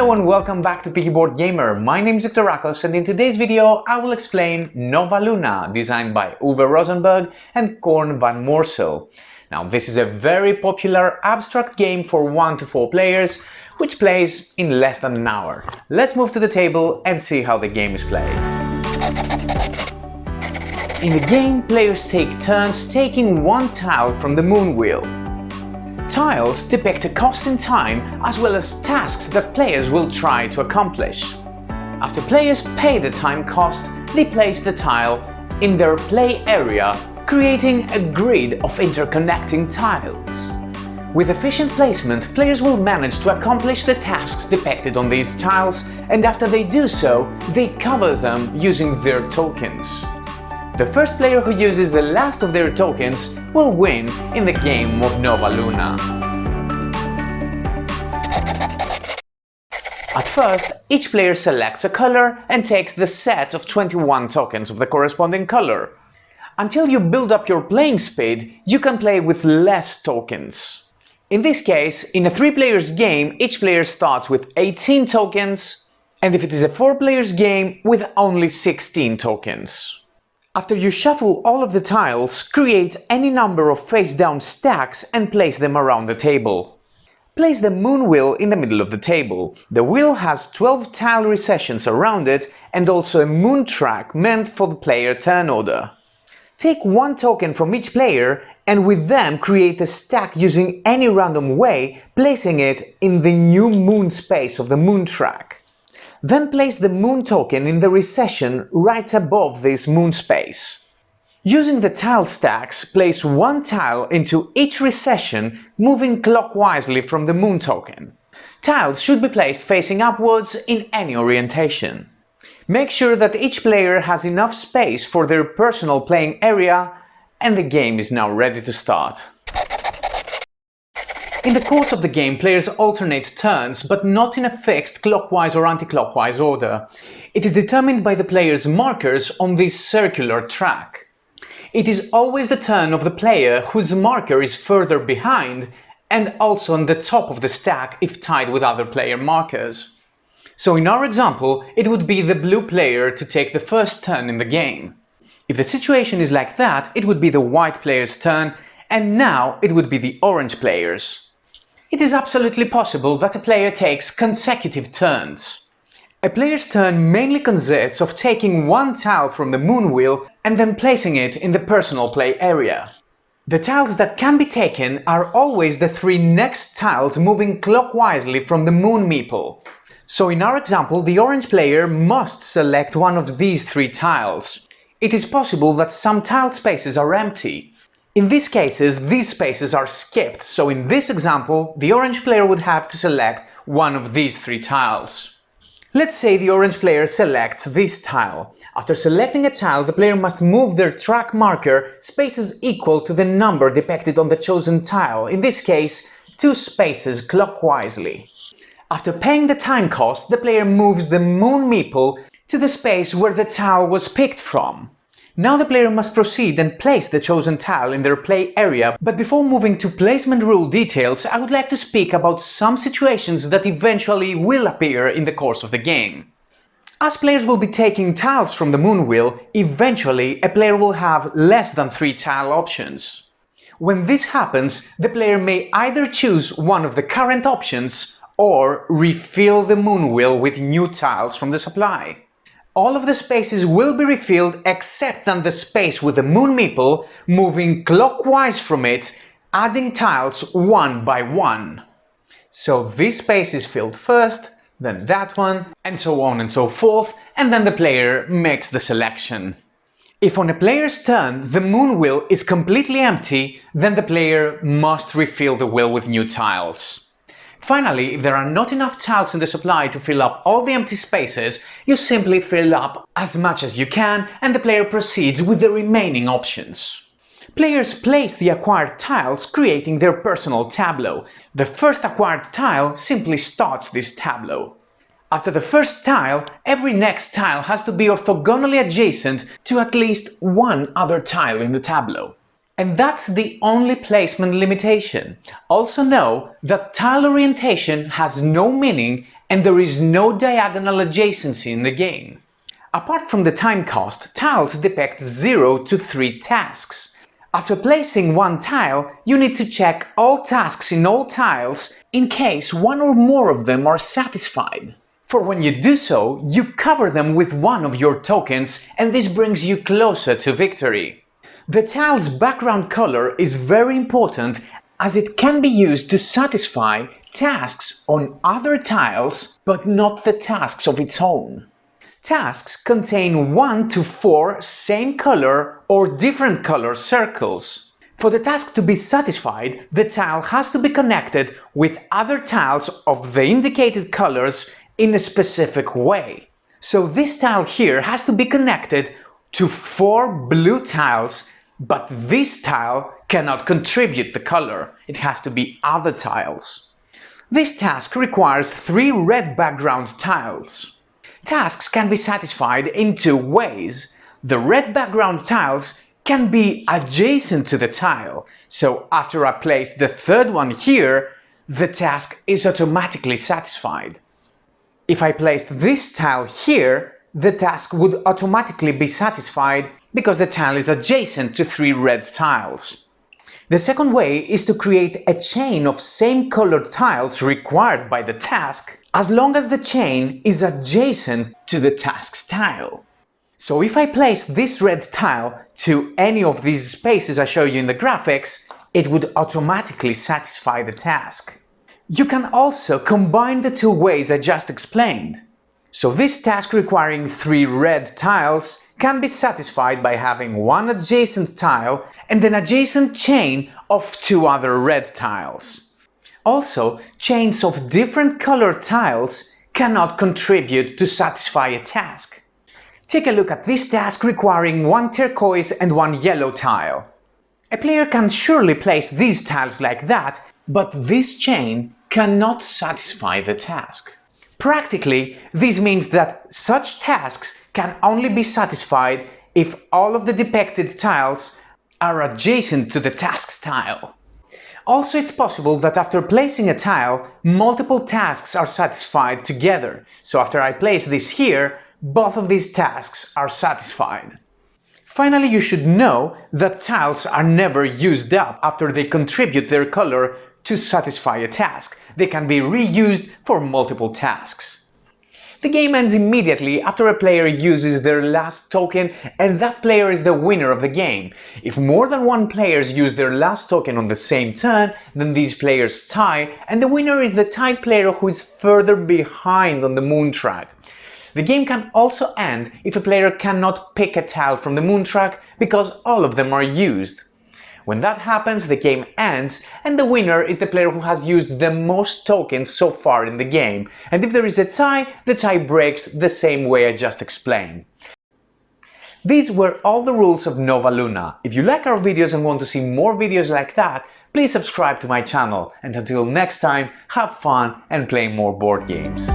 Hello and welcome back to Peaky Boardgamer. My name is Victor Rakos, and in today's video I will explain Nova Luna, designed by Uwe Rosenberg and Korn van Moorsel. Now this is a very popular abstract game for 1 to 4 players, which plays in less than an hour. Let's move to the table and see how the game is played. In the game, players take turns taking one tile from the moon wheel. Tiles depict a cost in time as well as tasks that players will try to accomplish. After players pay the time cost, they place the tile in their play area, creating a grid of interconnecting tiles. With efficient placement, players will manage to accomplish the tasks depicted on these tiles, and after they do so, they cover them using their tokens. The first player who uses the last of their tokens will win in the game of Nova Luna. At first, each player selects a color and takes the set of 21 tokens of the corresponding color. Until you build up your playing speed, you can play with less tokens. In this case, in a 3-player game, each player starts with 18 tokens, and if it is a 4-player game, with only 16 tokens. After you shuffle all of the tiles, create any number of face-down stacks and place them around the table. Place the moon wheel in the middle of the table. The wheel has 12 tile recessions around it and also a moon track meant for the player turn order. Take one token from each player and with them create a stack using any random way, placing it in the new moon space of the moon track. Then place the moon token in the recession right above this moon space. Using the tile stacks, place one tile into each recession, moving clockwise from the moon token. Tiles should be placed facing upwards in any orientation. Make sure that each player has enough space for their personal playing area, and the game is now ready to start. In the course of the game, players alternate turns, but not in a fixed clockwise or anti-clockwise order. It is determined by the player's markers on this circular track. It is always the turn of the player whose marker is further behind and also on the top of the stack if tied with other player markers. So in our example, it would be the blue player to take the first turn in the game. If the situation is like that, it would be the white player's turn, and now it would be the orange player's. It is absolutely possible that a player takes consecutive turns. A player's turn mainly consists of taking one tile from the moon wheel and then placing it in the personal play area. The tiles that can be taken are always the 3 next tiles moving clockwise from the moon meeple. So in our example, the orange player must select one of these 3 tiles. It is possible that some tile spaces are empty. In these cases, these spaces are skipped, so in this example, the orange player would have to select one of these 3 tiles. Let's say the orange player selects this tile. After selecting a tile, the player must move their track marker spaces equal to the number depicted on the chosen tile, in this case, 2 spaces clockwise. After paying the time cost, the player moves the moon meeple to the space where the tile was picked from. Now the player must proceed and place the chosen tile in their play area, but before moving to placement rule details, I would like to speak about some situations that eventually will appear in the course of the game. As players will be taking tiles from the moon wheel, eventually a player will have less than 3 tile options. When this happens, the player may either choose one of the current options or refill the moon wheel with new tiles from the supply. All of the spaces will be refilled except on the space with the moon meeple, moving clockwise from it, adding tiles one by one. So this space is filled first, then that one, and so on and so forth, and then the player makes the selection. If on a player's turn the moon wheel is completely empty, then the player must refill the wheel with new tiles. Finally, if there are not enough tiles in the supply to fill up all the empty spaces, you simply fill up as much as you can and the player proceeds with the remaining options. Players place the acquired tiles, creating their personal tableau. The first acquired tile simply starts this tableau. After the first tile, every next tile has to be orthogonally adjacent to at least one other tile in the tableau. And that's the only placement limitation. Also know that tile orientation has no meaning and there is no diagonal adjacency in the game. Apart from the time cost, tiles depict 0 to 3 tasks. After placing one tile, you need to check all tasks in all tiles in case one or more of them are satisfied. For when you do so, you cover them with one of your tokens and this brings you closer to victory. The tile's background color is very important as it can be used to satisfy tasks on other tiles but not the tasks of its own. Tasks contain 1 to 4 same color or different color circles. For the task to be satisfied, the tile has to be connected with other tiles of the indicated colors in a specific way. So this tile here has to be connected to 4 blue tiles, but this tile cannot contribute the color. It has to be other tiles. This task requires 3 red background tiles. Tasks can be satisfied in 2 ways. The red background tiles can be adjacent to the tile, so after I place the third one here, the task is automatically satisfied. If I placed this tile here, the task would automatically be satisfied because the tile is adjacent to 3 red tiles. The second way is to create a chain of same colored tiles required by the task, as long as the chain is adjacent to the task's tile. So if I place this red tile to any of these spaces I show you in the graphics, it would automatically satisfy the task. You can also combine the 2 ways I just explained. So this task requiring 3 red tiles can be satisfied by having one adjacent tile and an adjacent chain of 2 other red tiles. Also, chains of different colored tiles cannot contribute to satisfy a task. Take a look at this task requiring 1 turquoise and 1 yellow tile. A player can surely place these tiles like that, but this chain cannot satisfy the task. Practically, this means that such tasks can only be satisfied if all of the depicted tiles are adjacent to the task's tile. Also, it's possible that after placing a tile, multiple tasks are satisfied together. So after I place this here, both of these tasks are satisfied. Finally, you should know that tiles are never used up after they contribute their color to satisfy a task. They can be reused for multiple tasks. The game ends immediately after a player uses their last token and that player is the winner of the game. If more than one players use their last token on the same turn, then these players tie and the winner is the tied player who is further behind on the moon track. The game can also end if a player cannot pick a tile from the moon track because all of them are used. When that happens, the game ends and the winner is the player who has used the most tokens so far in the game. And if there is a tie, the tie breaks the same way I just explained. These were all the rules of Nova Luna. If you like our videos and want to see more videos like that, please subscribe to my channel. And until next time, have fun and play more board games.